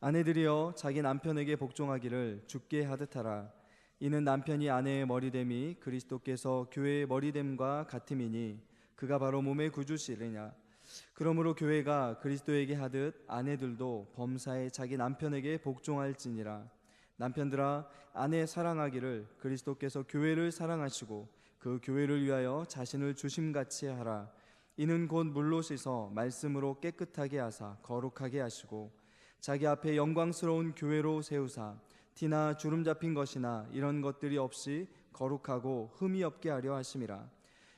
아내들이여 자기 남편에게 복종하기를 주께 하듯 하라. 이는 남편이 아내의 머리됨이 그리스도께서 교회의 머리됨과 같음이니 그가 바로 몸의 구주시리냐. 그러므로 교회가 그리스도에게 하듯 아내들도 범사에 자기 남편에게 복종할지니라. 남편들아, 아내 사랑하기를 그리스도께서 교회를 사랑하시고 그 교회를 위하여 자신을 주심같이 하라. 이는 곧 물로 씻어 말씀으로 깨끗하게 하사 거룩하게 하시고 자기 앞에 영광스러운 교회로 세우사 티나 주름 잡힌 것이나 이런 것들이 없이 거룩하고 흠이 없게 하려 하심이라.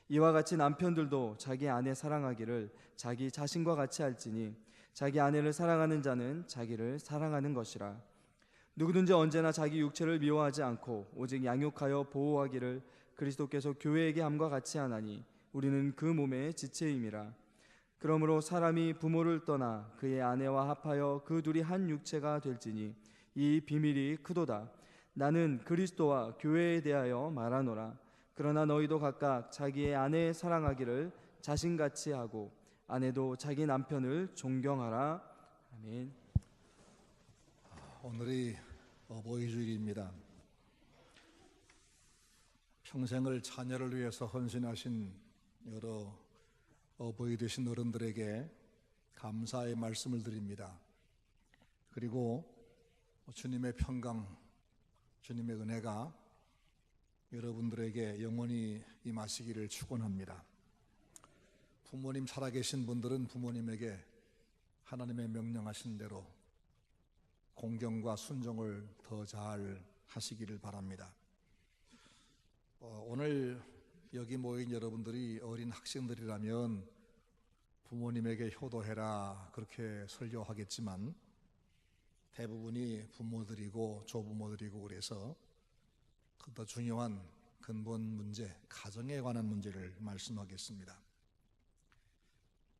이와 같이 남편들도 자기 아내 사랑하기를 자기 자신과 같이 할지니 자기 아내를 사랑하는 자는 자기를 사랑하는 것이라. 누구든지 언제나 자기 육체를 미워하지 않고 오직 양육하여 보호하기를 그리스도께서 교회에게 함과 같이 하나니 우리는 그 몸의 지체임이라. 그러므로 사람이 부모를 떠나 그의 아내와 합하여 그 둘이 한 육체가 될지니 이 비밀이 크도다. 나는 그리스도와 교회에 대하여 말하노라. 그러나 너희도 각각 자기의 아내 사랑하기를 자신같이 하고 아내도 자기 남편을 존경하라. 아멘. 오늘이 어버이 주일입니다. 평생을 자녀를 위해서 헌신하신 여러 어버이 되신 어른들에게 감사의 말씀을 드립니다. 그리고 주님의 평강, 주님의 은혜가 여러분들에게 영원히 임하시기를 축원합니다. 부모님 살아계신 분들은 부모님에게 하나님의 명령하신 대로 공경과 순종을 더 잘 하시기를 바랍니다. 오늘 여기 모인 여러분들이 어린 학생들이라면 부모님에게 효도해라 그렇게 설교하겠지만 대부분이 부모들이고 조부모들이고 그래서 더 중요한 근본 문제, 가정에 관한 문제를 말씀하겠습니다.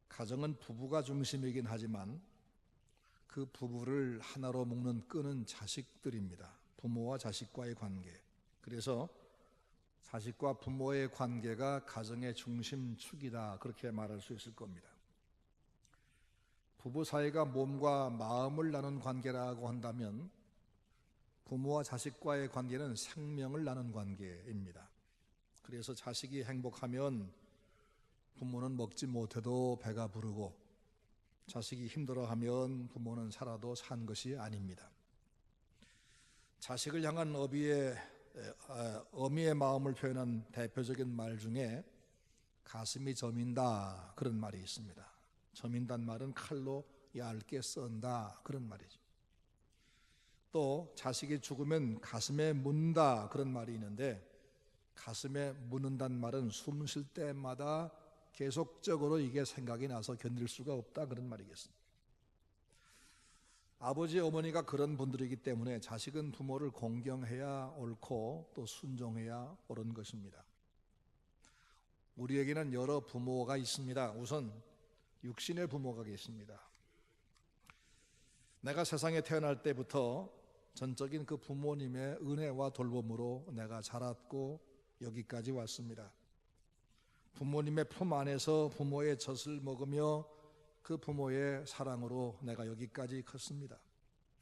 가정은 부부가 중심이긴 하지만 그 부부를 하나로 묶는 끈은 자식들입니다. 부모와 자식과의 관계. 그래서 자식과 부모의 관계가 가정의 중심축이다 그렇게 말할 수 있을 겁니다. 부부 사이가 몸과 마음을 나눈 관계라고 한다면 부모와 자식과의 관계는 생명을 나눈 관계입니다. 그래서 자식이 행복하면 부모는 먹지 못해도 배가 부르고 자식이 힘들어하면 부모는 살아도 산 것이 아닙니다. 자식을 향한 어미의 마음을 표현한 대표적인 말 중에 가슴이 저민다 그런 말이 있습니다. 저민다는 말은 칼로 얇게 썬다 그런 말이죠. 또 자식이 죽으면 가슴에 묻는다 그런 말이 있는데 가슴에 묻는다는 말은 숨 쉴 때마다 계속적으로 이게 생각이 나서 견딜 수가 없다 그런 말이겠습니다. 아버지 어머니가 그런 분들이기 때문에 자식은 부모를 공경해야 옳고 또 순종해야 옳은 것입니다. 우리에게는 여러 부모가 있습니다. 우선 육신의 부모가 계십니다. 내가 세상에 태어날 때부터 전적인 그 부모님의 은혜와 돌봄으로 내가 자랐고 여기까지 왔습니다. 부모님의 품 안에서 부모의 젖을 먹으며 그 부모의 사랑으로 내가 여기까지 컸습니다.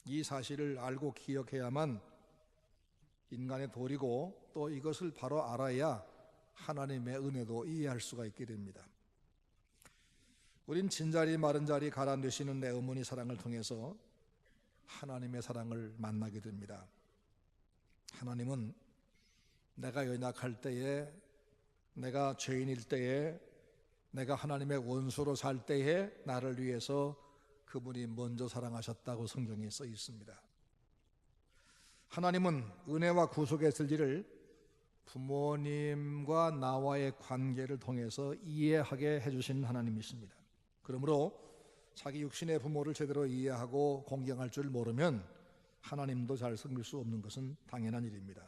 이 사실을 알고 기억해야만 인간의 도리고 또 이것을 바로 알아야 하나님의 은혜도 이해할 수가 있게 됩니다. 우린 진자리 마른자리 가라앉으시는 내 어머니 사랑을 통해서 하나님의 사랑을 만나게 됩니다. 하나님은 내가 연약할 때에, 내가 죄인일 때에, 내가 하나님의 원수로 살 때에 나를 위해서 그분이 먼저 사랑하셨다고 성경에 써 있습니다. 하나님은 은혜와 구속의 진리를 부모님과 나와의 관계를 통해서 이해하게 해주신 하나님이십니다. 그러므로 자기 육신의 부모를 제대로 이해하고 공경할 줄 모르면 하나님도 잘 섬길 수 없는 것은 당연한 일입니다.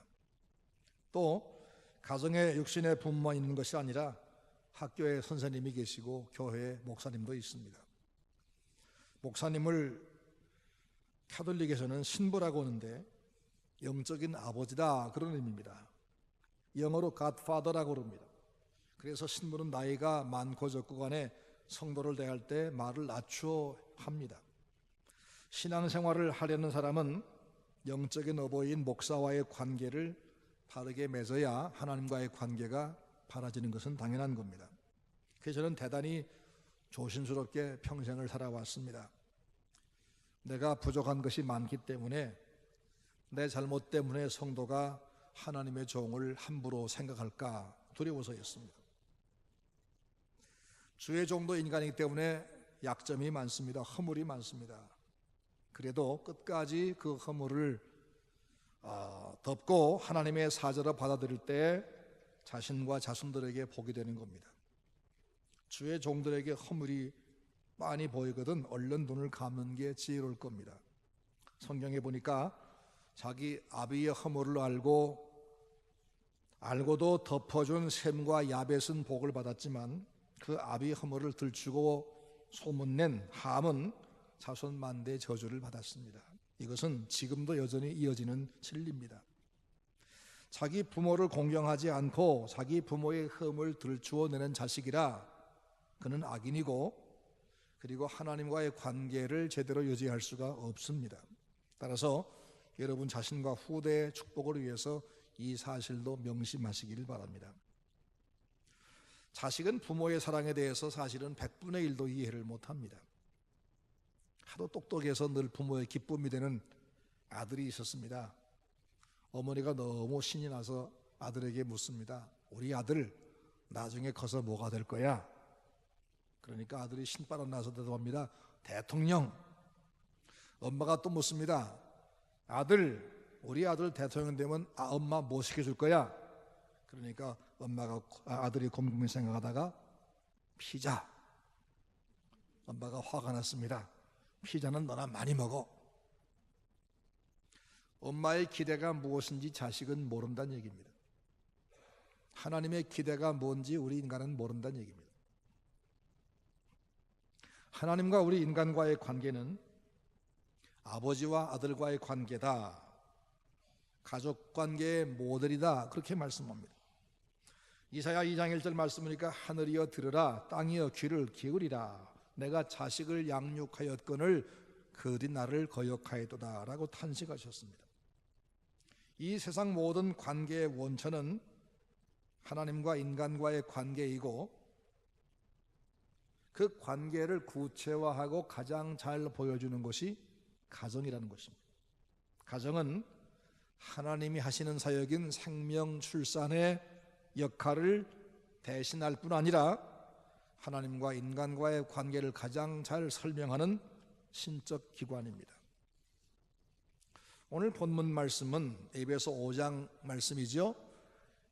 또 가정에 육신의 부모만 있는 것이 아니라 학교에 선생님이 계시고 교회에 목사님도 있습니다. 목사님을 카톨릭에서는 신부라고 하는데 영적인 아버지다 그런 의미입니다. 영어로 Godfather라고 합니다. 그래서 신부는 나이가 많고 적고 간에 성도를 대할 때 말을 낮추어 합니다. 신앙생활을 하려는 사람은 영적인 어버이인 목사와의 관계를 바르게 맺어야 하나님과의 관계가 바라지는 것은 당연한 겁니다. 그래서 저는 대단히 조심스럽게 평생을 살아왔습니다. 내가 부족한 것이 많기 때문에 내 잘못 때문에 성도가 하나님의 종을 함부로 생각할까 두려워서였습니다. 주의 종도 인간이기 때문에 약점이 많습니다. 허물이 많습니다. 그래도 끝까지 그 허물을 덮고 하나님의 사자로 받아들일 때 자신과 자손들에게 복이 되는 겁니다. 주의 종들에게 허물이 많이 보이거든 얼른 눈을 감는 게 지혜로울 겁니다. 성경에 보니까 자기 아비의 허물을 알고도 덮어준 셈과 야벳은 복을 받았지만 그 아비의 허물을 들추고 소문낸 함은 자손 만대의 저주를 받았습니다. 이것은 지금도 여전히 이어지는 진리입니다. 자기 부모를 공경하지 않고 자기 부모의 흠을 들추어내는 자식이라 그는 악인이고 그리고 하나님과의 관계를 제대로 유지할 수가 없습니다. 따라서 여러분 자신과 후대의 축복을 위해서 이 사실도 명심하시길 바랍니다. 자식은 부모의 사랑에 대해서 사실은 100분의 1도 이해를 못합니다. 하도 똑똑해서 늘 부모의 기쁨이 되는 아들이 있었습니다. 어머니가 너무 신이 나서 아들에게 묻습니다. 우리 아들 나중에 커서 뭐가 될 거야? 그러니까 아들이 신바람 나서 대답합니다. 대통령. 엄마가 또 묻습니다. 우리 아들 대통령 되면 엄마 뭐 시켜줄 거야? 그러니까 아들이 곰곰이 생각하다가 피자. 엄마가 화가 났습니다. 피자는 너나 많이 먹어. 엄마의 기대가 무엇인지 자식은 모른다는 얘기입니다. 하나님의 기대가 뭔지 우리 인간은 모른다는 얘기입니다. 하나님과 우리 인간과의 관계는 아버지와 아들과의 관계다. 가족관계의 모델이다. 그렇게 말씀합니다. 이사야 2장 1절 말씀이니까 하늘이여 들으라 땅이여 귀를 기울이라 내가 자식을 양육하였거늘 그들이 나를 거역하였도다 라고 탄식하셨습니다. 이 세상 모든 관계의 원천은 하나님과 인간과의 관계이고 그 관계를 구체화하고 가장 잘 보여주는 것이 가정이라는 것입니다. 가정은 하나님이 하시는 사역인 생명 출산의 역할을 대신할 뿐 아니라 하나님과 인간과의 관계를 가장 잘 설명하는 신적 기관입니다. 오늘 본문 말씀은 에베소 5장 말씀이죠.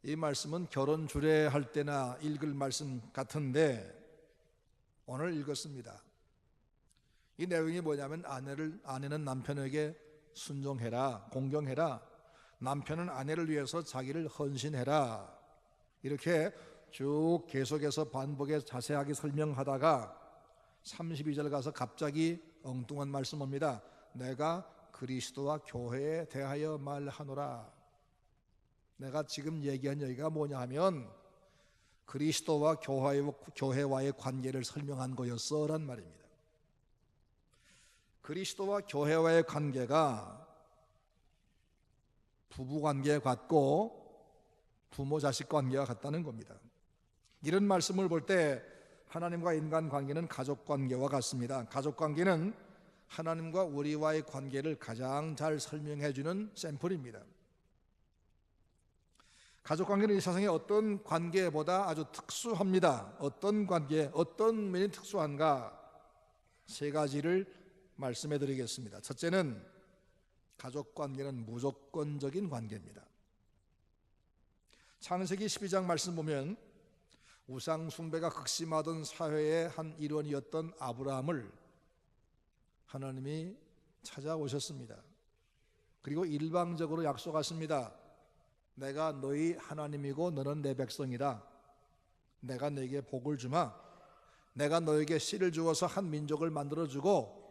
이 말씀은 결혼 주례할 때나 읽을 말씀 같은데 오늘 읽었습니다. 이 내용이 뭐냐면 아내는 남편에게 순종해라, 공경해라. 남편은 아내를 위해서 자기를 헌신해라. 이렇게 쭉 계속해서 반복해서 자세하게 설명하다가 32절 가서 갑자기 엉뚱한 말씀 옵니다. 내가 그리스도와 교회에 대하여 말하노라. 내가 지금 얘기한 얘기가 뭐냐 하면 그리스도와 교회와의 관계를 설명한 거였어 란 말입니다. 그리스도와 교회와의 관계가 부부관계 같고 부모 자식 관계와 같다는 겁니다. 이런 말씀을 볼 때 하나님과 인간 관계는 가족 관계와 같습니다. 가족 관계는 하나님과 우리와의 관계를 가장 잘 설명해 주는 샘플입니다. 가족 관계는 이 세상의 어떤 관계보다 아주 특수합니다. 어떤 관계, 어떤 면이 특수한가? 세 가지를 말씀해 드리겠습니다. 첫째는 가족 관계는 무조건적인 관계입니다. 창세기 12장 말씀 보면 우상 숭배가 극심하던 사회의 한 일원이었던 아브라함을 하나님이 찾아오셨습니다. 그리고 일방적으로 약속하십니다. 내가 너희 하나님이고 너는 내 백성이다. 내가 너에게 복을 주마. 내가 너에게 씨를 주어서 한 민족을 만들어주고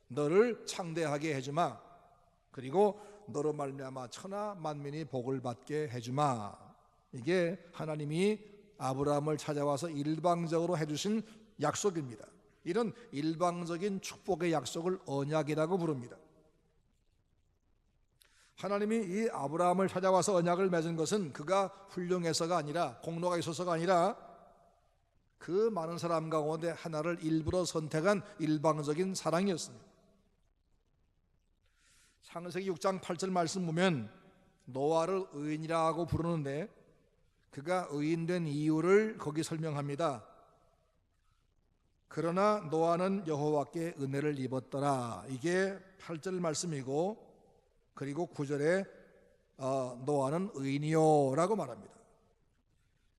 너를 창대하게 해주마. 그리고 너로 말미암아 천하 만민이 복을 받게 해주마. 이게 하나님이 아브라함을 찾아와서 일방적으로 해주신 약속입니다. 이런 일방적인 축복의 약속을 언약이라고 부릅니다. 하나님이 이 아브라함을 찾아와서 언약을 맺은 것은 그가 훌륭해서가 아니라, 공로가 있어서가 아니라, 그 많은 사람 가운데 하나를 일부러 선택한 일방적인 사랑이었습니다. 창세기 6장 8절 말씀 보면 노아를 의인이라고 부르는데, 그가 의인된 이유를 거기 설명합니다. 그러나 노아는 여호와께 은혜를 입었더라. 이게 8절 말씀이고, 그리고 9절에 노아는 의인이요 라고 말합니다.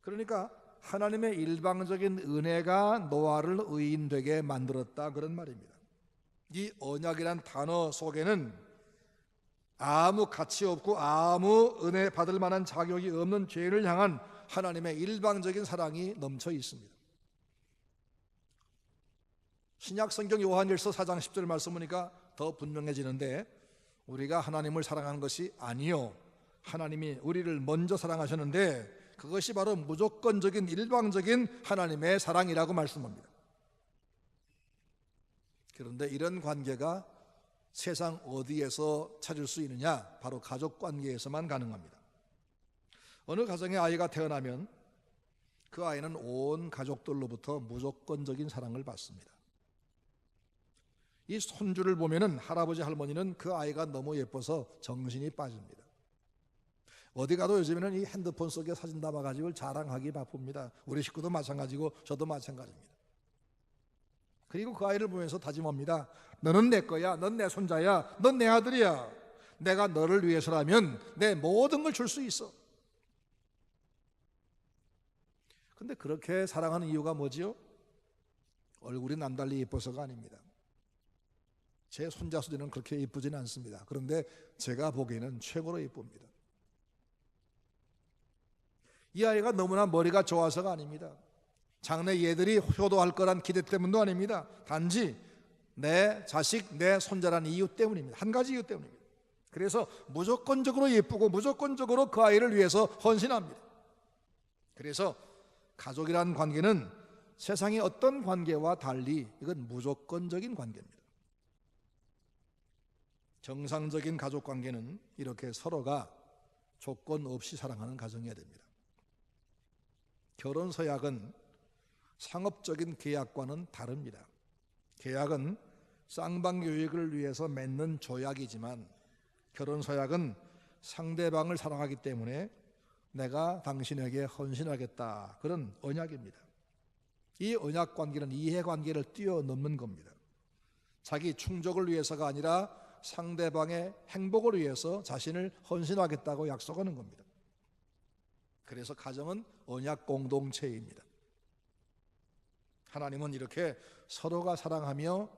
그러니까 하나님의 일방적인 은혜가 노아를 의인되게 만들었다, 그런 말입니다. 이 언약이란 단어 속에는 아무 가치 없고 아무 은혜 받을 만한 자격이 없는 죄인을 향한 하나님의 일방적인 사랑이 넘쳐 있습니다. 신약 성경 요한일서 4장 10절 말씀 보니까 더 분명해지는데, 우리가 하나님을 사랑한 것이 아니요, 하나님이 우리를 먼저 사랑하셨는데 그것이 바로 무조건적인 일방적인 하나님의 사랑이라고 말씀합니다. 그런데 이런 관계가 세상 어디에서 찾을 수 있느냐? 바로 가족 관계에서만 가능합니다. 어느 가정에 아이가 태어나면 그 아이는 온 가족들로부터 무조건적인 사랑을 받습니다. 이 손주를 보면은 할아버지 할머니는 그 아이가 너무 예뻐서 정신이 빠집니다. 어디 가도 요즘에는 이 핸드폰 속에 사진 담아가지고 자랑하기 바쁩니다. 우리 식구도 마찬가지고 저도 마찬가지입니다. 그리고 그 아이를 보면서 다짐합니다. 너는 내 거야, 넌 내 손자야, 넌 내 아들이야. 내가 너를 위해서라면 내 모든 걸 줄 수 있어. 근데 그렇게 사랑하는 이유가 뭐지요? 얼굴이 남달리 예뻐서가 아닙니다. 제 손자 수지는 그렇게 예쁘지는 않습니다. 그런데 제가 보기에는 최고로 예쁩니다. 이 아이가 너무나 머리가 좋아서가 아닙니다. 장래 얘들이 효도할 거란 기대 때문도 아닙니다. 단지 내 자식, 내 손자라는 이유 때문입니다. 한 가지 이유 때문입니다. 그래서 무조건적으로 예쁘고 무조건적으로 그 아이를 위해서 헌신합니다. 그래서 가족이라는 관계는 세상의 어떤 관계와 달리 이건 무조건적인 관계입니다. 정상적인 가족 관계는 이렇게 서로가 조건 없이 사랑하는 가정이어야 됩니다. 결혼 서약은 상업적인 계약과는 다릅니다. 계약은 쌍방 유익을 위해서 맺는 조약이지만 결혼 서약은 상대방을 사랑하기 때문에 내가 당신에게 헌신하겠다, 그런 언약입니다. 이 언약 관계는 이해관계를 뛰어넘는 겁니다. 자기 충족을 위해서가 아니라 상대방의 행복을 위해서 자신을 헌신하겠다고 약속하는 겁니다. 그래서 가정은 언약 공동체입니다. 하나님은 이렇게 서로가 사랑하며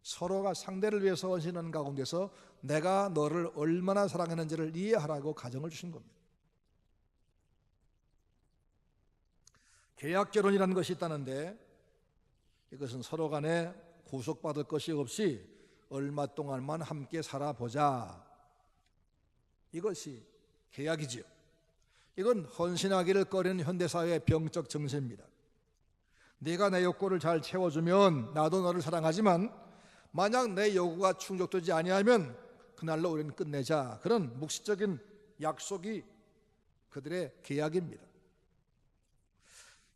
서로가 상대를 위해서 헌신하는 가운데서 내가 너를 얼마나 사랑했는지를 이해하라고 가정을 주신 겁니다. 계약 결혼이라는 것이 있다는데 이것은 서로 간에 구속받을 것이 없이 얼마 동안만 함께 살아보자, 이것이 계약이지요. 이건 헌신하기를 꺼리는 현대사회의 병적 정세입니다. 네가 내 욕구를 잘 채워주면 나도 너를 사랑하지만 만약 내 요구가 충족되지 아니하면 그날로 우리는 끝내자, 그런 묵시적인 약속이 그들의 계약입니다.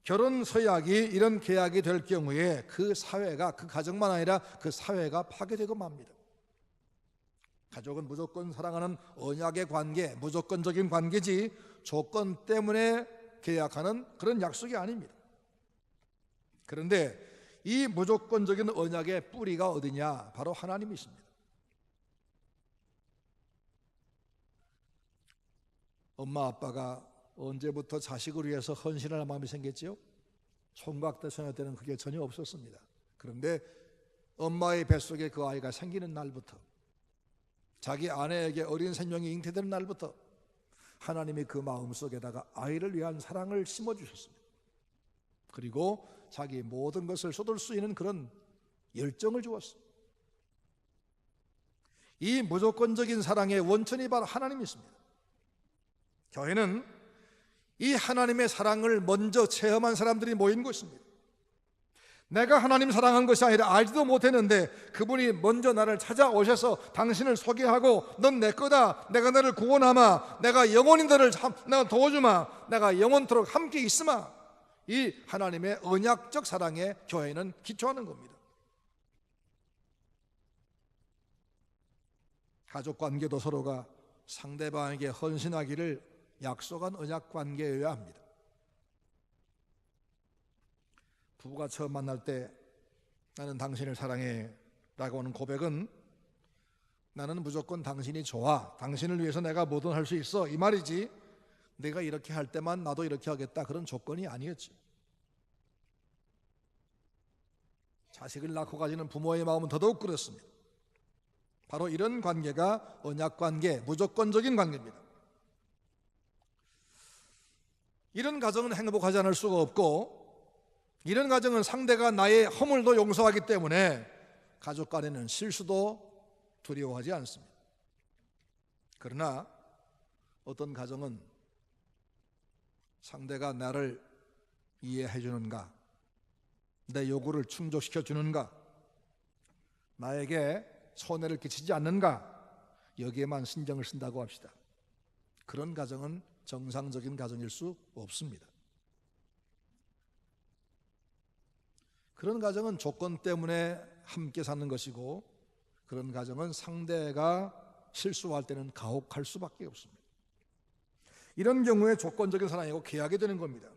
결혼 서약이 이런 계약이 될 경우에 그 사회가, 그 가정만 아니라 그 사회가 파괴되고 맙니다. 가족은 무조건 사랑하는 언약의 관계, 무조건적인 관계지 조건 때문에 계약하는 그런 약속이 아닙니다. 그런데 이 무조건적인 언약의 뿌리가 어디냐? 바로 하나님이십니다. 엄마 아빠가 언제부터 자식을 위해서 헌신할 마음이 생겼지요? 총각 때 소녀 때는 그게 전혀 없었습니다. 그런데 엄마의 뱃속에 그 아이가 생기는 날부터, 자기 아내에게 어린 생명이 잉태되는 날부터 하나님이 그 마음속에다가 아이를 위한 사랑을 심어주셨습니다. 그리고 자기 모든 것을 쏟을 수 있는 그런 열정을 주었습니다. 이 무조건적인 사랑의 원천이 바로 하나님이십니다. 교회는 이 하나님의 사랑을 먼저 체험한 사람들이 모인 곳입니다. 내가 하나님 사랑한 것이 아니라 알지도 못했는데 그분이 먼저 나를 찾아오셔서 당신을 소개하고 넌 내 거다, 내가 너를 구원하마, 내가 영원히 너를 내가 도와주마, 내가 영원토록 함께 있으마. 이 하나님의 언약적 사랑에 교회는 기초하는 겁니다. 가족관계도 서로가 상대방에게 헌신하기를 약속한 언약관계여야 합니다. 부부가 처음 만날 때 나는 당신을 사랑해 라고 하는 고백은 나는 무조건 당신이 좋아, 당신을 위해서 내가 뭐든 할 수 있어, 이 말이지 내가 이렇게 할 때만 나도 이렇게 하겠다 그런 조건이 아니었지. 자식을 낳고 가지는 부모의 마음은 더더욱 그렇습니다. 바로 이런 관계가 언약관계, 무조건적인 관계입니다. 이런 가정은 행복하지 않을 수가 없고, 이런 가정은 상대가 나의 허물도 용서하기 때문에 가족 간에는 실수도 두려워하지 않습니다. 그러나 어떤 가정은 상대가 나를 이해해 주는가, 내 요구를 충족시켜 주는가, 나에게 손해를 끼치지 않는가, 여기에만 신경을 쓴다고 합시다. 그런 가정은 정상적인 가정일 수 없습니다. 그런 가정은 조건 때문에 함께 사는 것이고, 그런 가정은 상대가 실수할 때는 가혹할 수밖에 없습니다. 이런 경우에 조건적인 사랑이고 계약이 되는 겁니다.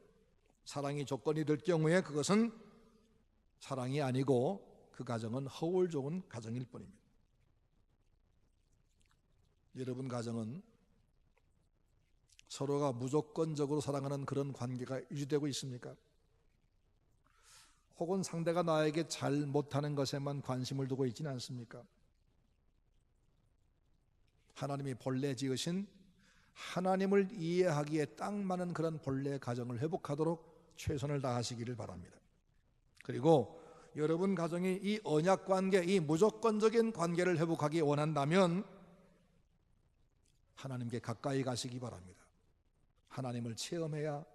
사랑이 조건이 될 경우에 그것은 사랑이 아니고 그 가정은 허울 좋은 가정일 뿐입니다. 여러분 가정은 서로가 무조건적으로 사랑하는 그런 관계가 유지되고 있습니까? 혹은 상대가 나에게 잘 못하는 것에만 관심을 두고 있지는 않습니까? 하나님이 본래 지으신 하나님을 이해하기에 딱 맞는 그런 본래 가정을 회복하도록 최선을 다하시기를 바랍니다. 그리고 여러분 가정이 이 언약 관계, 이 무조건적인 관계를 회복하기 원한다면 하나님께 가까이 가시기 바랍니다. 하나님을 체험해야,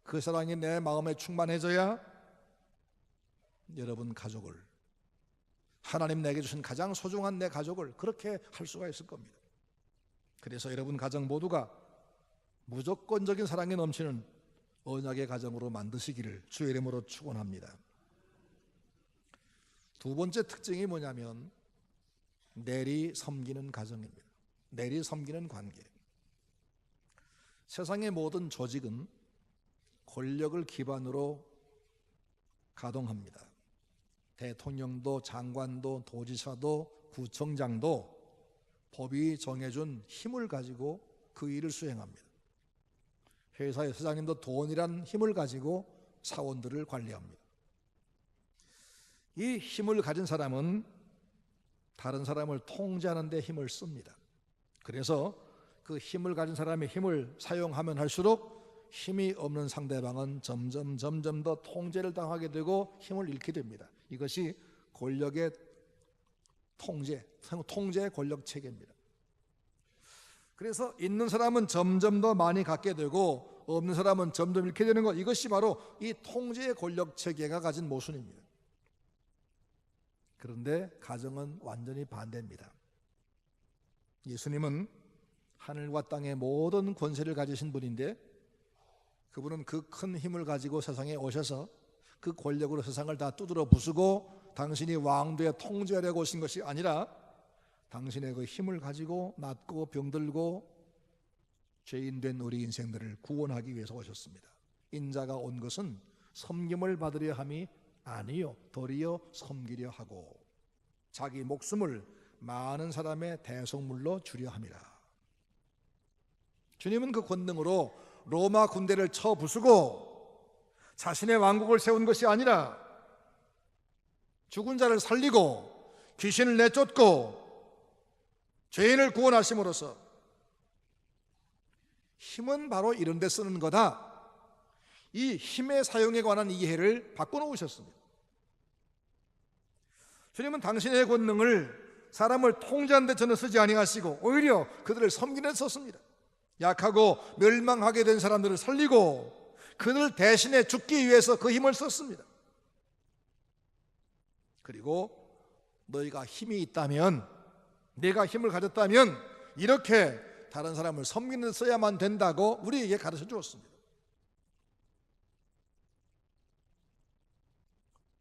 그 사랑이 내 마음에 충만해져야 여러분 가족을, 하나님 내게 주신 가장 소중한 내 가족을 그렇게 할 수가 있을 겁니다. 그래서 여러분 가정 모두가 무조건적인 사랑에 넘치는 언약의 가정으로 만드시기를 주의 이름으로 축원합니다. 두 번째 특징이 뭐냐면 내리 섬기는 가정입니다. 내리 섬기는 관계. 세상의 모든 조직은 권력을 기반으로 가동합니다. 대통령도, 장관도, 도지사도, 구청장도 법이 정해준 힘을 가지고 그 일을 수행합니다. 회사의 사장님도 돈이란 힘을 가지고 사원들을 관리합니다. 이 힘을 가진 사람은 다른 사람을 통제하는 데 힘을 씁니다. 그래서 그 힘을 가진 사람의 힘을 사용하면 할수록 힘이 없는 상대방은 점점 더 통제를 당하게 되고 힘을 잃게 됩니다. 이것이 권력의 통제 권력 체계입니다. 그래서 있는 사람은 점점 더 많이 갖게 되고 없는 사람은 점점 잃게 되는 것, 이것이 바로 이 통제의 권력 체계가 가진 모순입니다. 그런데 가정은 완전히 반대입니다. 예수님은 하늘과 땅의 모든 권세를 가지신 분인데 그분은 그 큰 힘을 가지고 세상에 오셔서 그 권력으로 세상을 다 두드러 부수고 당신이 왕도에 통제하려고 오신 것이 아니라 당신의 그 힘을 가지고 낫고 병들고 죄인 된 우리 인생들을 구원하기 위해서 오셨습니다. 인자가 온 것은 섬김을 받으려 함이 아니요 도리어 섬기려 하고 자기 목숨을 많은 사람의 대속물로 주려 함이라. 주님은 그 권능으로 로마 군대를 쳐 부수고 자신의 왕국을 세운 것이 아니라 죽은 자를 살리고 귀신을 내쫓고 죄인을 구원하심으로써 힘은 바로 이런 데 쓰는 거다. 이 힘의 사용에 관한 이해를 바꿔놓으셨습니다. 주님은 당신의 권능을 사람을 통제하는 데 전혀 쓰지 아니하시고 오히려 그들을 섬기는 데 썼습니다. 약하고 멸망하게 된 사람들을 살리고 그들 대신에 죽기 위해서 그 힘을 썼습니다. 그리고 너희가 힘이 있다면, 내가 힘을 가졌다면 이렇게 다른 사람을 섬기는 데 써야만 된다고 우리에게 가르쳐 주었습니다.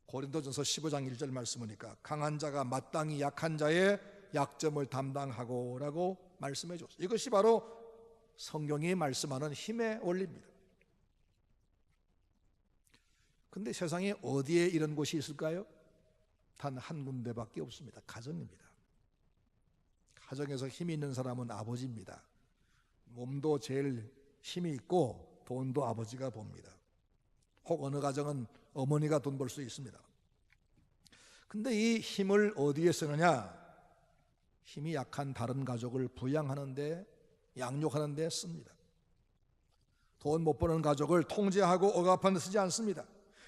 고린도전서 15장 1절 말씀이니까 강한 자가 마땅히 약한 자의 약점을 담당하고 라고 말씀해 줬어요. 이것이 바로 성경이 말씀하는 힘의 원리입니다. 근데 세상에 어디에 이런 곳이 있을까요? 단 한 군데밖에 없습니다. 가정입니다. 가정에서 힘이 있는 사람은 아버지입니다. 몸도 제일 힘이 있고 돈도 아버지가 봅니다. 혹 어느 가정은 어머니가 돈 벌 수 있습니다. 근데 이 힘을 어디에 쓰느냐? 힘이 약한 다른 가족을 부양하는데, 양육하는데 씁니다. 돈 못 버는 가족을 통제하고 억압하는 데 쓰지 않습니다.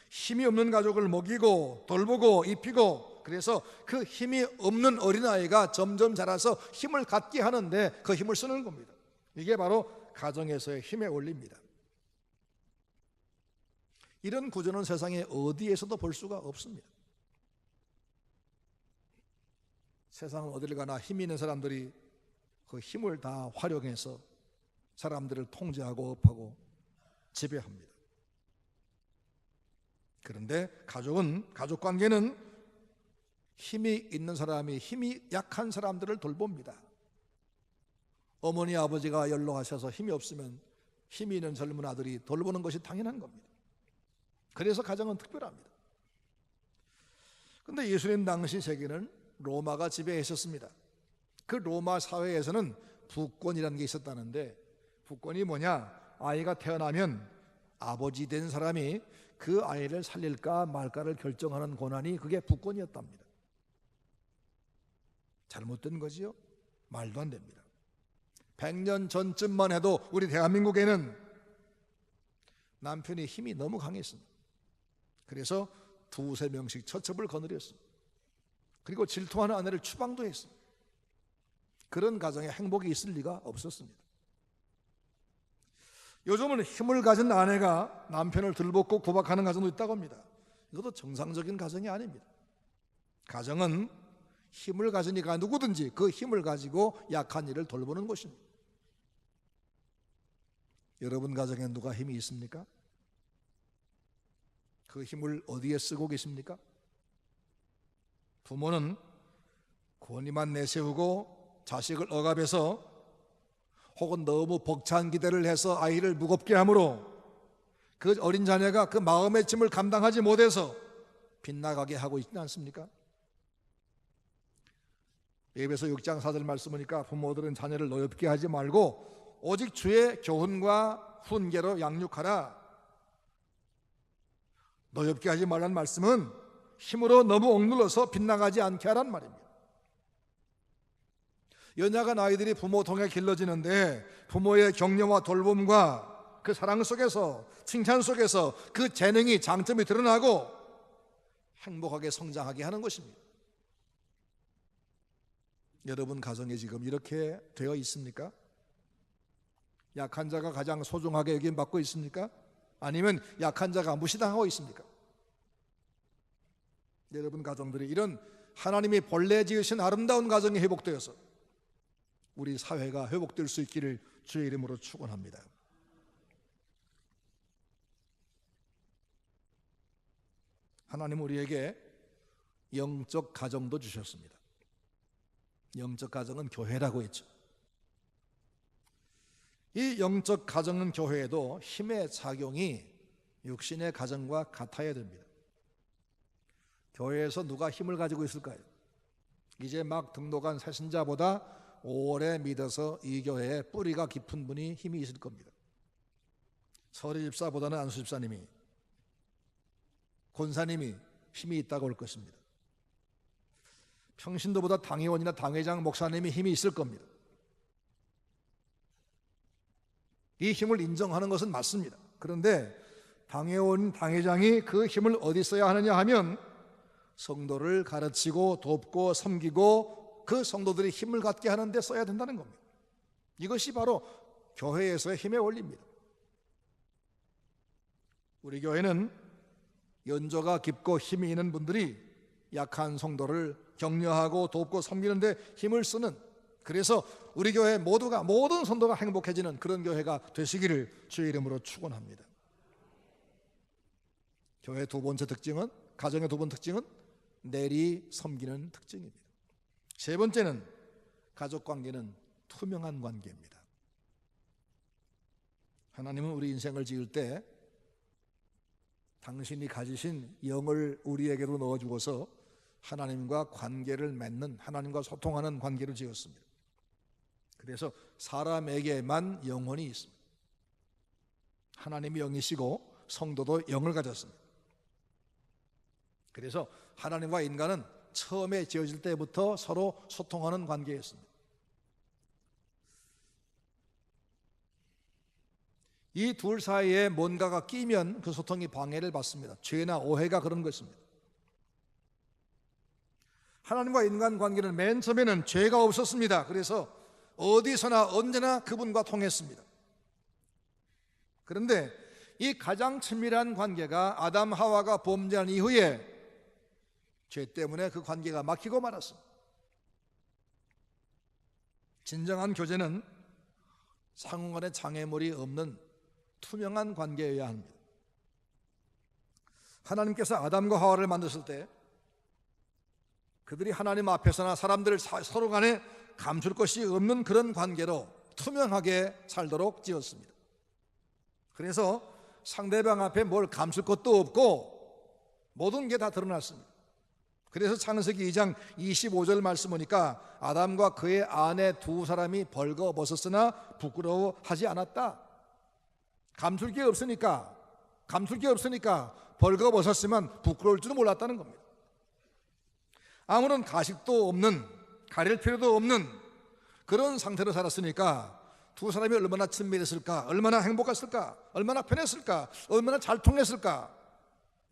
힘이 없는 가족을 먹이고 돌보고 입히고, 그래서 그 힘이 없는 어린아이가 점점 자라서 힘을 갖게 하는데 그 힘을 쓰는 겁니다. 이게 바로 가정에서의 힘의 원리입니다. 이런 구조는 세상에 어디에서도 볼 수가 없습니다. 세상은 어디를 가나 힘이 있는 사람들이 그 힘을 다 활용해서 사람들을 통제하고 업하고 지배합니다. 그런데 가족 관계는 힘이 있는 사람이 힘이 약한 사람들을 돌봅니다. 어머니 아버지가 연로하셔서 힘이 없으면 힘이 있는 젊은 아들이 돌보는 것이 당연한 겁니다. 그래서 가정은 특별합니다. 그런데 예수님 당시 세계는 로마가 지배했었습니다. 그 로마 사회에서는 부권이라는 게 있었다는데, 부권이 뭐냐? 아이가 태어나면 아버지 된 사람이 그 아이를 살릴까 말까를 결정하는 권한이, 그게 부권이었답니다. 잘못된 거지요? 말도 안 됩니다. 100년 전쯤만 해도 우리 대한민국에는 남편이 힘이 너무 강했습니다. 그래서 두세 명씩 처첩을 거느렸습니다. 그리고 질투하는 아내를 추방도 했습니다. 그런 가정에 행복이 있을 리가 없었습니다. 요즘은 힘을 가진 아내가 남편을 들볶고 구박하는 가정도 있다고 합니다. 이것도 정상적인 가정이 아닙니다. 가정은 힘을 가지니까 누구든지 그 힘을 가지고 약한 이를 돌보는 것입니다. 여러분 가정에 누가 힘이 있습니까? 그 힘을 어디에 쓰고 계십니까? 부모는 권위만 내세우고 자식을 억압해서, 혹은 너무 벅찬 기대를 해서 아이를 무겁게 함으로 그 어린 자녀가 그 마음의 짐을 감당하지 못해서 빗나가게 하고 있지 않습니까? 에베소 6장 4절 말씀이니까 부모들은 자녀를 노엽게 하지 말고 오직 주의 교훈과 훈계로 양육하라. 노엽게 하지 말라는 말씀은 힘으로 너무 억눌러서 빗나가지 않게 하란 말입니다. 연약한 아이들이 부모 통해 길러지는데 부모의 격려와 돌봄과 그 사랑 속에서, 칭찬 속에서 그 재능이, 장점이 드러나고 행복하게 성장하게 하는 것입니다. 여러분 가정에 지금 이렇게 되어 있습니까? 약한 자가 가장 소중하게 여김받고 있습니까? 아니면 약한 자가 무시당하고 있습니까? 여러분 가정들이 이런 하나님이 본래 지으신 아름다운 가정이 회복되어서 우리 사회가 회복될 수 있기를 주의 이름으로 축원합니다. 하나님 우리에게 영적 가정도 주셨습니다. 영적 가정은 교회라고 했죠. 이 영적 가정은 교회에도 힘의 작용이 육신의 가정과 같아야 됩니다. 교회에서 누가 힘을 가지고 있을까요? 이제 막 등록한 새신자보다 오래 믿어서 이 교회에 뿌리가 깊은 분이 힘이 있을 겁니다. 서리 집사보다는 안수 집사님이, 권사님이 힘이 있다고 할 것입니다. 평신도보다 당회원이나 당회장, 목사님이 힘이 있을 겁니다. 이 힘을 인정하는 것은 맞습니다. 그런데 당회원, 당회장이 그 힘을 어디 써야 하느냐 하면 성도를 가르치고 돕고 섬기고 그 성도들이 힘을 갖게 하는 데 써야 된다는 겁니다. 이것이 바로 교회에서의 힘의 원리입니다. 우리 교회는 연조가 깊고 힘이 있는 분들이 약한 성도를 격려하고 돕고 섬기는데 힘을 쓰는, 그래서 우리 교회 모두가, 모든 성도가 행복해지는 그런 교회가 되시기를 주의 이름으로 축원합니다. 교회의 두 번째 특징은, 가정의 두 번째 특징은 내리 섬기는 특징입니다. 세 번째는 가족 관계는 투명한 관계입니다. 하나님은 우리 인생을 지을 때 당신이 가지신 영을 우리에게도 넣어주어서 하나님과 관계를 맺는, 하나님과 소통하는 관계를 지었습니다. 그래서 사람에게만 영혼이 있습니다. 하나님이 영이시고 성도도 영을 가졌습니다. 그래서 하나님과 인간은 처음에 지어질 때부터 서로 소통하는 관계였습니다. 이 둘 사이에 뭔가가 끼면 그 소통이 방해를 받습니다. 죄나 오해가 그런 것입니다. 하나님과 인간 관계는 맨 처음에는 죄가 없었습니다. 그래서 어디서나 언제나 그분과 통했습니다. 그런데 이 가장 친밀한 관계가 아담 하와가 범죄한 이후에 죄 때문에 그 관계가 막히고 말았습니다. 진정한 교제는 상호간의 장애물이 없는 투명한 관계여야 합니다. 하나님께서 아담과 하와를 만드실 때 그들이 하나님 앞에서나 사람들 서로 간에 감출 것이 없는 그런 관계로 투명하게 살도록 지었습니다. 그래서 상대방 앞에 뭘 감출 것도 없고 모든 게 다 드러났습니다. 그래서 창세기 2장 25절 말씀 보니까 아담과 그의 아내 두 사람이 벌거벗었으나 부끄러워하지 않았다. 감출 게 없으니까 벌거벗었으면 부끄러울 줄은 몰랐다는 겁니다. 아무런 가식도 없는, 가릴 필요도 없는 그런 상태로 살았으니까 두 사람이 얼마나 친밀했을까, 얼마나 행복했을까, 얼마나 편했을까, 얼마나 잘 통했을까.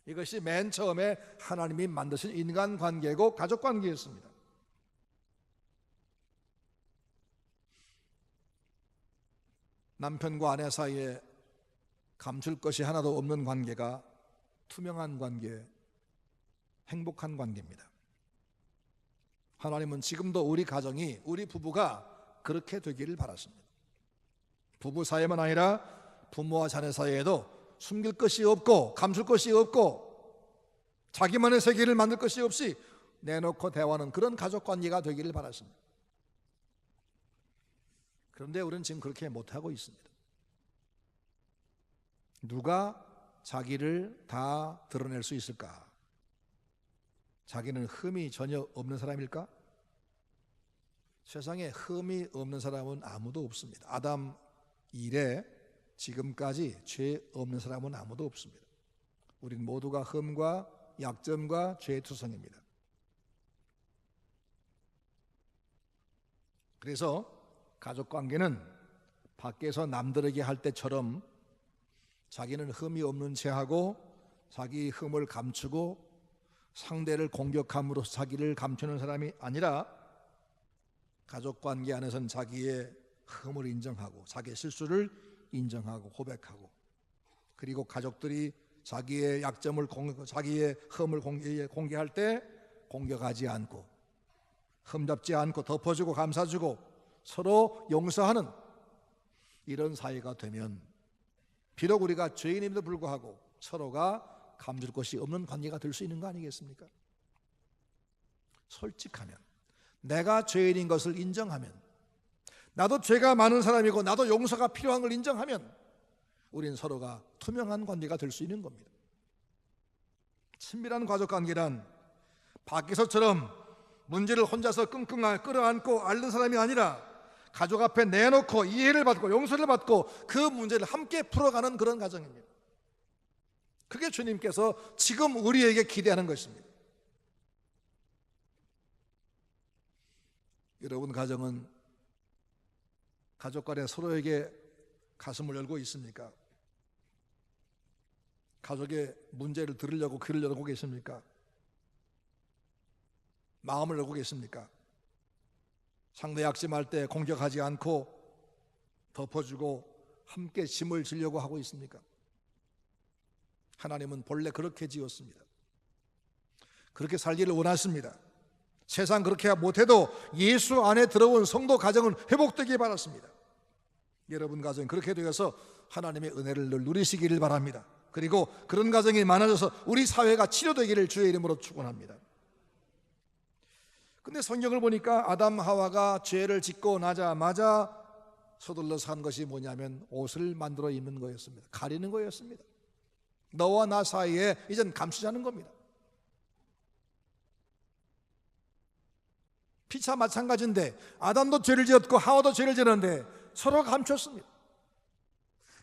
이것이 맨 처음에 하나님이 만드신 인간관계고 가족관계였습니다. 남편과 아내 사이에 감출 것이 하나도 없는 관계가 투명한 관계, 행복한 관계입니다. 하나님은 지금도 우리 가정이, 우리 부부가 그렇게 되기를 바랐습니다. 부부 사이만 아니라 부모와 자녀 사이에도 숨길 것이 없고 감출 것이 없고 자기만의 세계를 만들 것이 없이 내놓고 대화하는 그런 가족관계가 되기를 바랐습니다. 그런데 우리는 지금 그렇게 못하고 있습니다. 누가 자기를 다 드러낼 수 있을까? 자기는 흠이 전혀 없는 사람일까? 세상에 흠이 없는 사람은 아무도 없습니다. 아담 이래 지금까지 죄 없는 사람은 아무도 없습니다. 우린 모두가 흠과 약점과 죄투성입니다. 그래서 가족관계는 밖에서 남들에게 할 때처럼 자기는 흠이 없는 체하고 자기 흠을 감추고 상대를 공격함으로써 자기를 감추는 사람이 아니라 가족관계 안에서는 자기의 흠을 인정하고 자기의 실수를 인정하고 고백하고, 그리고 가족들이 자기의 약점을 자기의 흠을 공개할 때 공격하지 않고 흠잡지 않고 덮어주고 감싸주고 서로 용서하는 이런 사이가 되면 비록 우리가 죄인임에도 불구하고 서로가 감출 것이 없는 관계가 될 수 있는 거 아니겠습니까? 솔직하면, 내가 죄인인 것을 인정하면, 나도 죄가 많은 사람이고 나도 용서가 필요한 걸 인정하면 우린 서로가 투명한 관계가 될 수 있는 겁니다. 친밀한 가족관계란 밖에서처럼 문제를 혼자서 끙끙 끌어안고 앓는 사람이 아니라 가족 앞에 내놓고 이해를 받고 용서를 받고 그 문제를 함께 풀어가는 그런 가정입니다. 그게 주님께서 지금 우리에게 기대하는 것입니다. 여러분 가정은 가족 간에 서로에게 가슴을 열고 있습니까? 가족의 문제를 들으려고 귀를 열고 계십니까? 마음을 열고 계십니까? 상대 약점할 때 공격하지 않고 덮어주고 함께 짐을 지려고 하고 있습니까? 하나님은 본래 그렇게 지었습니다. 그렇게 살기를 원했습니다. 세상 그렇게 못해도 예수 안에 들어온 성도 가정은 회복되길 바랐습니다. 여러분 가정이 그렇게 되어서 하나님의 은혜를 늘 누리시기를 바랍니다. 그리고 그런 가정이 많아져서 우리 사회가 치료되기를 주의 이름으로 축원합니다. 근데 성경을 보니까 아담 하와가 죄를 짓고 나자마자 서둘러서 한 것이 뭐냐면 옷을 만들어 입는 거였습니다. 가리는 거였습니다. 너와 나 사이에 이젠 감추자는 겁니다. 피차 마찬가지인데 아담도 죄를 지었고 하와도 죄를 지었는데 서로 감췄습니다.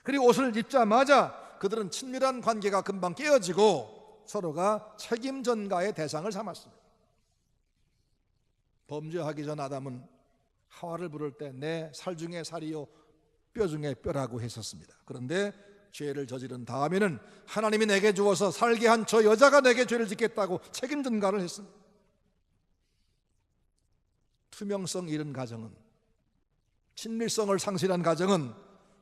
그리고 옷을 입자마자 그들은 친밀한 관계가 금방 깨어지고 서로가 책임 전가의 대상을 삼았습니다. 범죄하기 전 아담은 하와를 부를 때 내 살 중에 살이요 뼈 중에 뼈라고 했었습니다. 그런데 죄를 저지른 다음에는 하나님이 내게 주어서 살게 한 저 여자가 내게 죄를 짓겠다고 책임 전가를 했습니다. 투명성 잃은 가정은, 친밀성을 상실한 가정은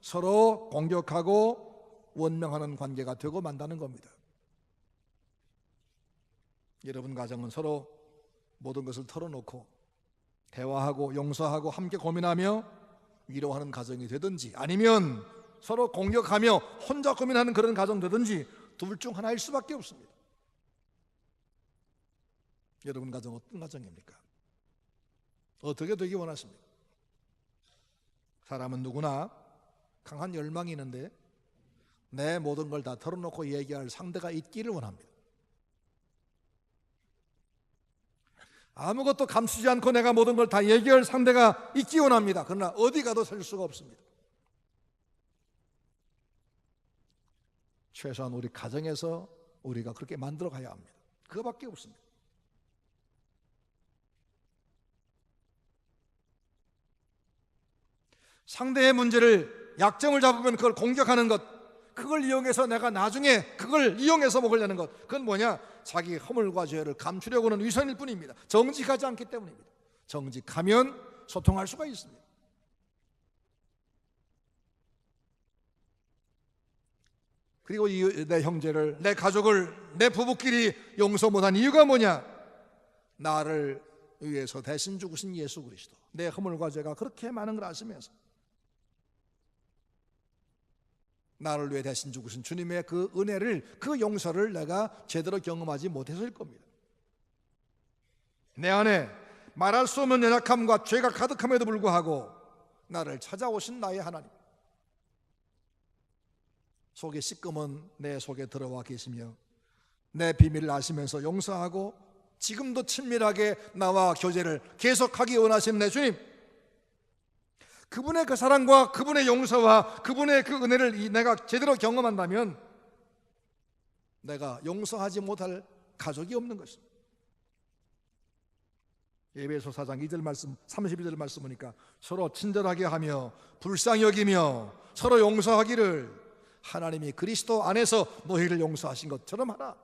서로 공격하고 원명하는 관계가 되고 만다는 겁니다. 여러분 가정은 서로 모든 것을 털어놓고 대화하고 용서하고 함께 고민하며 위로하는 가정이 되든지, 아니면 서로 공격하며 혼자 고민하는 그런 가정 되든지, 둘 중 하나일 수밖에 없습니다. 여러분 가정 어떤 가정입니까? 어떻게 되기 원하십니까? 사람은 누구나 강한 열망이 있는데 내 모든 걸 다 털어놓고 얘기할 상대가 있기를 원합니다. 아무것도 감추지 않고 내가 모든 걸 다 얘기할 상대가 있기 원합니다. 그러나 어디 가도 살 수가 없습니다. 최소한 우리 가정에서 우리가 그렇게 만들어 가야 합니다. 그거밖에 없습니다. 상대의 문제를, 약점을 잡으면 그걸 공격하는 것, 그걸 이용해서 내가 나중에 그걸 이용해서 먹으려는 것, 그건 뭐냐? 자기 허물과 죄를 감추려고 하는 위선일 뿐입니다. 정직하지 않기 때문입니다. 정직하면 소통할 수가 있습니다. 그리고 내 형제를, 내 가족을, 내 부부끼리 용서 못한 이유가 뭐냐? 나를 위해서 대신 죽으신 예수 그리스도, 내 허물과 죄가 그렇게 많은 걸 아시면서 나를 위해 대신 죽으신 주님의 그 은혜를, 그 용서를 내가 제대로 경험하지 못해서일 겁니다. 내 안에 말할 수 없는 연약함과 죄가 가득함에도 불구하고 나를 찾아오신 나의 하나님, 속에 시꺼먼 내 속에 들어와 계시며 내 비밀을 아시면서 용서하고 지금도 친밀하게 나와 교제를 계속하기 원하시는 내 주님, 그분의 그 사랑과 그분의 용서와 그분의 그 은혜를 내가 제대로 경험한다면 내가 용서하지 못할 가족이 없는 것입니다. 에베소 4장 2절 말씀, 32절 말씀 보니까 서로 친절하게 하며 불쌍히 여기며 서로 용서하기를 하나님이 그리스도 안에서 너희를 용서하신 것처럼 하라.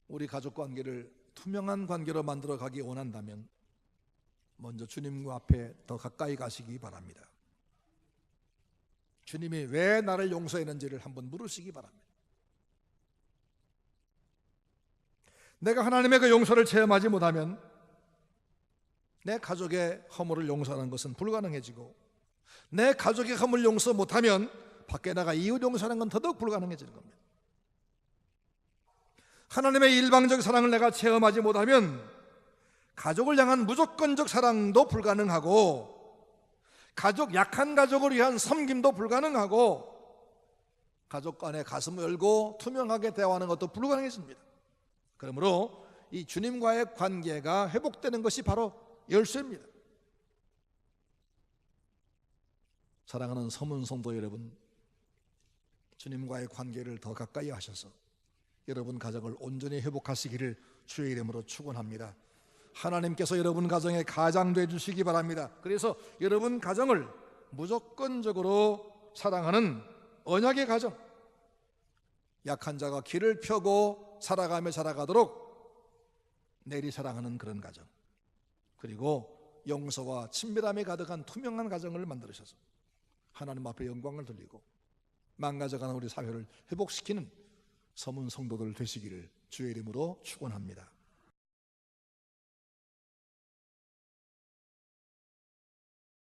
우리 가족 관계를 투명한 관계로 만들어 가기 원한다면 먼저 주님과 앞에 더 가까이 가시기 바랍니다. 주님이 왜 나를 용서했는지를 한번 물으시기 바랍니다. 내가 하나님의 그 용서를 체험하지 못하면 내 가족의 허물을 용서하는 것은 불가능해지고, 내 가족의 허물을 용서 못하면 밖에 나가 이웃 용서하는 건 더더욱 불가능해지는 겁니다. 하나님의 일방적 사랑을 내가 체험하지 못하면 가족을 향한 무조건적 사랑도 불가능하고, 약한 가족을 위한 섬김도 불가능하고, 가족 간의 가슴을 열고 투명하게 대화하는 것도 불가능해집니다. 그러므로 이 주님과의 관계가 회복되는 것이 바로 열쇠입니다. 사랑하는 서문 성도 여러분, 주님과의 관계를 더 가까이 하셔서 여러분 가정을 온전히 회복하시기를 주의 이름으로 축원합니다. 하나님께서 여러분 가정에 가장 되어 주시기 바랍니다. 그래서 여러분 가정을 무조건적으로 사랑하는 언약의 가정, 약한 자가 길을 펴고 살아가며 살아가도록 내리 사랑하는 그런 가정, 그리고 용서와 친밀함이 가득한 투명한 가정을 만들으셔서 하나님 앞에 영광을 돌리고 망가져가는 우리 사회를 회복시키는 서문 성도들 되시기를 주의 이름으로 축원합니다.